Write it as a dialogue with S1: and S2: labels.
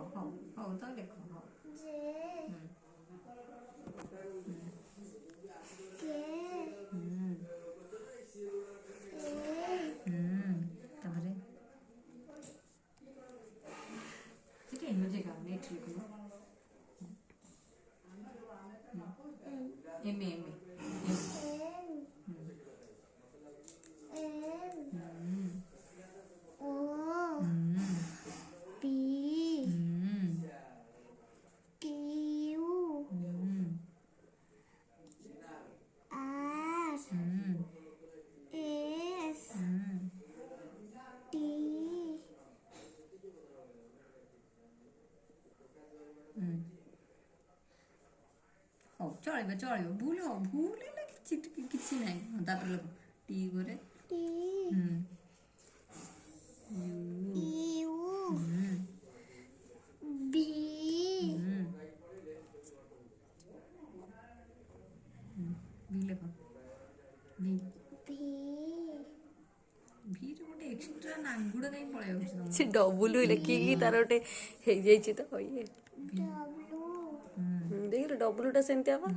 S1: ହଉ ହଉ ତ ଲେଖ ହଉ ତାପରେ ସେଠି ଏମିତି କାମ ଏଠି ଲେଖିବ ଏମେ ଏମେ ହଉ ଚଳିବ ଚଳିବ ଭୁଲ ହଉ ଭୁଲ ହେଲେ କିଛି ନାହିଁ ତାପରେ ଲେଖ ଟି ପରେ ଭି ଲେଖ ଭି ଭିରେ ଗୋଟେ ଏକ୍ସଟ୍ରା ନାଙ୍ଗୁଡ଼ କାହିଁ ପଳେଇ ଯାଉଛି
S2: ସେ ଡବୁଲ ଲେଖିକି ତାର ଗୋଟେ ହେଇଯାଇଛି ତ ଇଏ ଦେଖିଲୁ ଡବୁଲଟା ସେମିତି ହବ